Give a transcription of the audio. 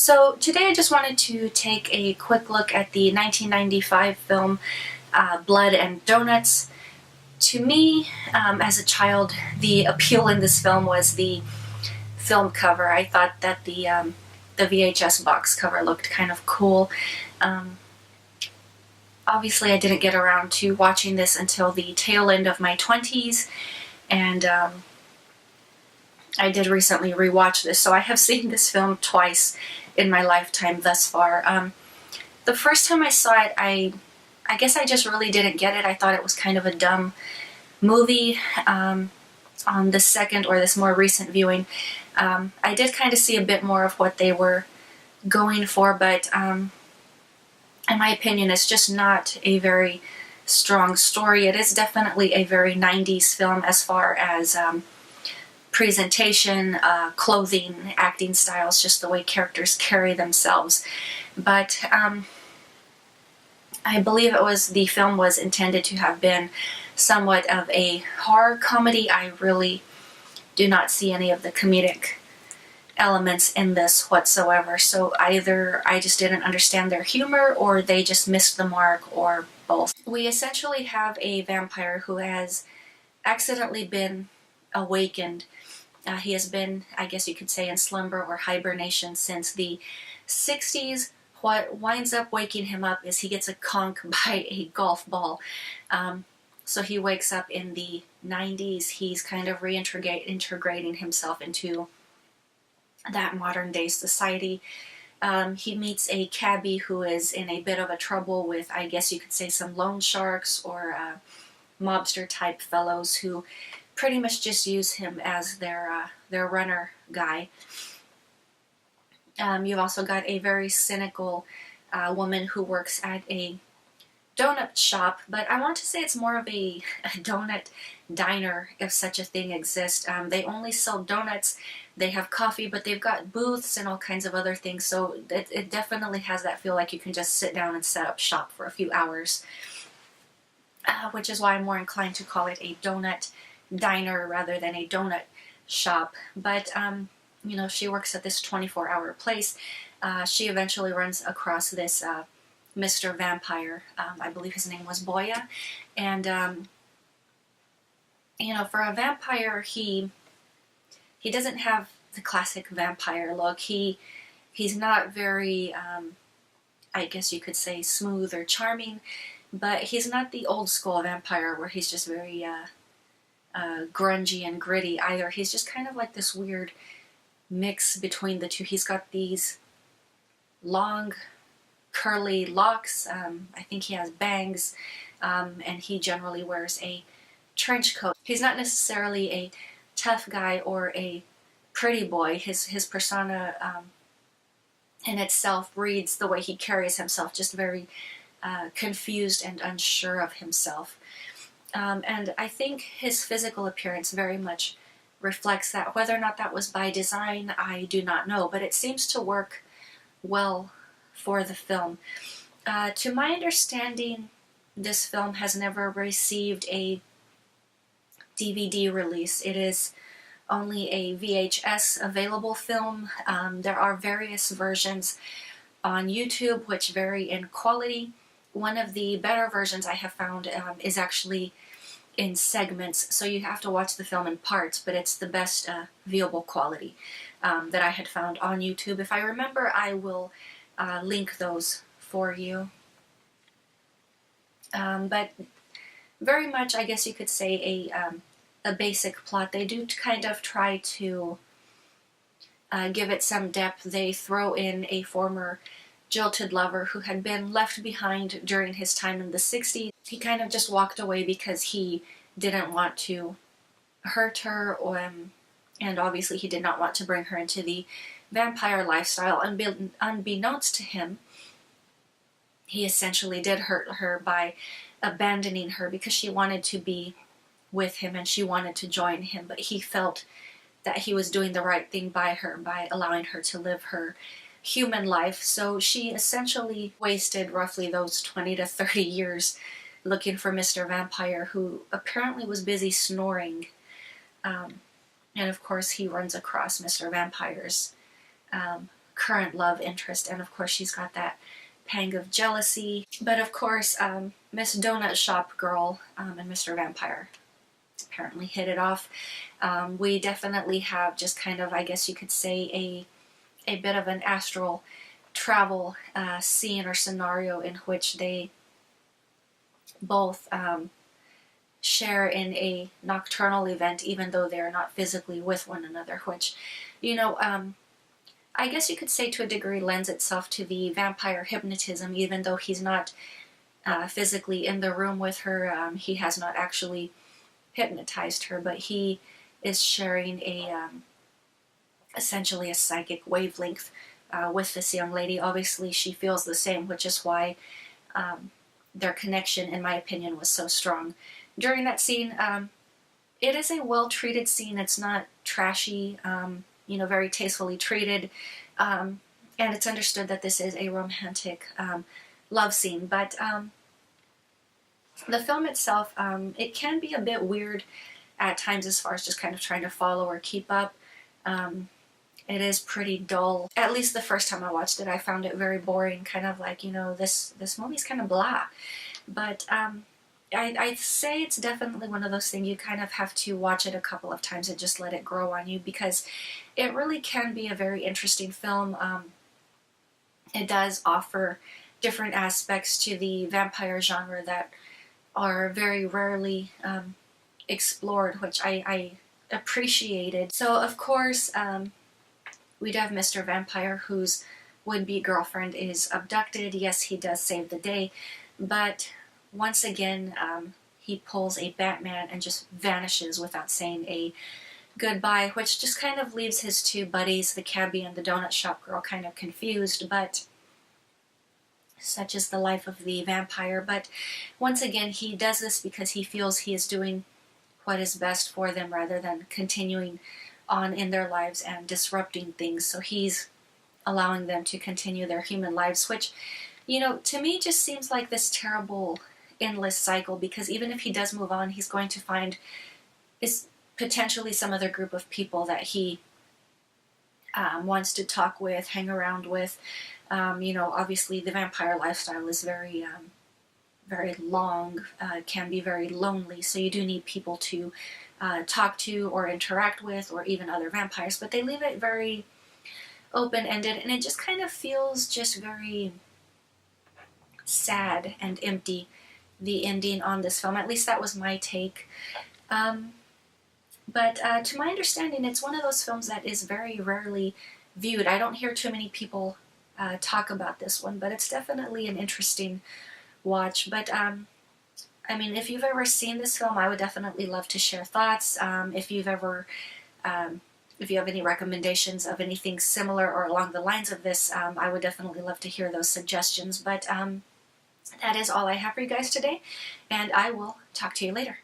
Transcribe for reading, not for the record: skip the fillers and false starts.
So today I just wanted to take a quick look at the 1995 film Blood and Donuts. To me, as a child, the appeal in this film was the film cover. I thought that the VHS box cover looked kind of cool. Um, Obviously, I didn't get around to watching this until the tail end of my 20s, and I did recently rewatch this, so I have seen this film twice in my lifetime thus far. The first time I saw it, I guess I just really didn't get it. I thought it was kind of a dumb movie. On the second or this more recent viewing, I did kind of see a bit more of what they were going for, but in my opinion, it's just not a very strong story. It is definitely a very 90s film as far as presentation, clothing, acting styles, just the way characters carry themselves. But I believe the film was intended to have been somewhat of a horror comedy. I really do not see any of the comedic elements in this whatsoever. So either I just didn't understand their humor, or they just missed the mark, or both. We essentially have a vampire who has accidentally been awakened. He has been, I guess you could say, in slumber or hibernation since the 60s. What winds up waking him up is he gets a conk by a golf ball. So he wakes up in the 90s. He's kind of reintegrating himself into that modern day society. He meets a cabbie who is in a bit of a trouble with, I guess you could say, some loan sharks or mobster type fellows who pretty much just use him as their runner guy. You've also got a very cynical woman who works at a donut shop, but I want to say it's more of a donut diner, if such a thing exists. They only sell donuts. They have coffee, but they've got booths and all kinds of other things, so it definitely has that feel like you can just sit down and set up shop for a few hours, which is why I'm more inclined to call it a donut diner rather than a donut shop. But she works at this 24-hour place. She eventually runs across this Mr. Vampire. I believe his name was Boya, and for a vampire, he doesn't have the classic vampire look. He's not very, I guess you could say, smooth or charming, but he's not the old school vampire where he's just very grungy and gritty either. He's just kind of like this weird mix between the two. He's got these long curly locks. I think he has bangs, and he generally wears a trench coat. He's not necessarily a tough guy or a pretty boy. His persona in itself reads the way he carries himself, just very confused and unsure of himself. And I think his physical appearance very much reflects that. Whether or not that was by design, I do not know, but it seems to work well for the film. To my understanding, this film has never received a DVD release. It is only a VHS available film. There are various versions on YouTube which vary in quality. One of the better versions I have found is actually in segments, so you have to watch the film in parts, but it's the best viewable quality that I had found on YouTube. If I remember, I will link those for you. But very much, I guess you could say, a basic plot. They do kind of try to give it some depth. They throw in a former jilted lover who had been left behind during his time in the 60s. He kind of just walked away because he didn't want to hurt her, and obviously he did not want to bring her into the vampire lifestyle. Unbeknownst to him, he essentially did hurt her by abandoning her because she wanted to be with him and she wanted to join him, but he felt that he was doing the right thing by her by allowing her to live her human life. So she essentially wasted roughly those 20 to 30 years looking for Mr. Vampire, who apparently was busy snoring. And of course he runs across Mr. Vampire's current love interest, and of course she's got that pang of jealousy. But of course, Miss Donut Shop Girl and Mr. Vampire apparently hit it off. We definitely have just kind of, I guess you could say, a bit of an astral travel scene or scenario in which they both share in a nocturnal event, even though they're not physically with one another, which, you know, I guess you could say to a degree lends itself to the vampire hypnotism, even though he's not physically in the room with her. He has not actually hypnotized her, but he is sharing a essentially a psychic wavelength with this young lady. Obviously she feels the same, which is why their connection, in my opinion, was so strong. During that scene, it is a well-treated scene. It's not trashy, you know, very tastefully treated, and it's understood that this is a romantic love scene. But the film itself, it can be a bit weird at times as far as just kind of trying to follow or keep up. It is pretty dull. At least the first time I watched it, I found it very boring, kind of like, you know, this movie's kind of blah. But I'd say it's definitely one of those things you kind of have to watch it a couple of times and just let it grow on you, because it really can be a very interesting film. It does offer different aspects to the vampire genre that are very rarely explored, which I appreciated. So of course, we do have Mr. Vampire, whose would-be girlfriend is abducted. Yes, he does save the day, but once again, he pulls a Batman and just vanishes without saying a goodbye, which just kind of leaves his two buddies, the cabbie and the donut shop girl, kind of confused. But such is the life of the vampire. But once again, he does this because he feels he is doing what is best for them rather than continuing on in their lives and disrupting things. So he's allowing them to continue their human lives, which, you know, to me just seems like this terrible endless cycle, because even if he does move on, he's going to find is potentially some other group of people that he wants to talk with, hang around with. You know, obviously the vampire lifestyle is very very long, can be very lonely, so you do need people to talk to or interact with, or even other vampires, but they leave it very open-ended, and it just kind of feels just very sad and empty, the ending on this film. At least that was my take. But to my understanding, it's one of those films that is very rarely viewed. I don't hear too many people talk about this one, but it's definitely an interesting watch. But I mean, if you've ever seen this film, I would definitely love to share thoughts. If you've ever, if you have any recommendations of anything similar or along the lines of this, I would definitely love to hear those suggestions. But that is all I have for you guys today, and I will talk to you later.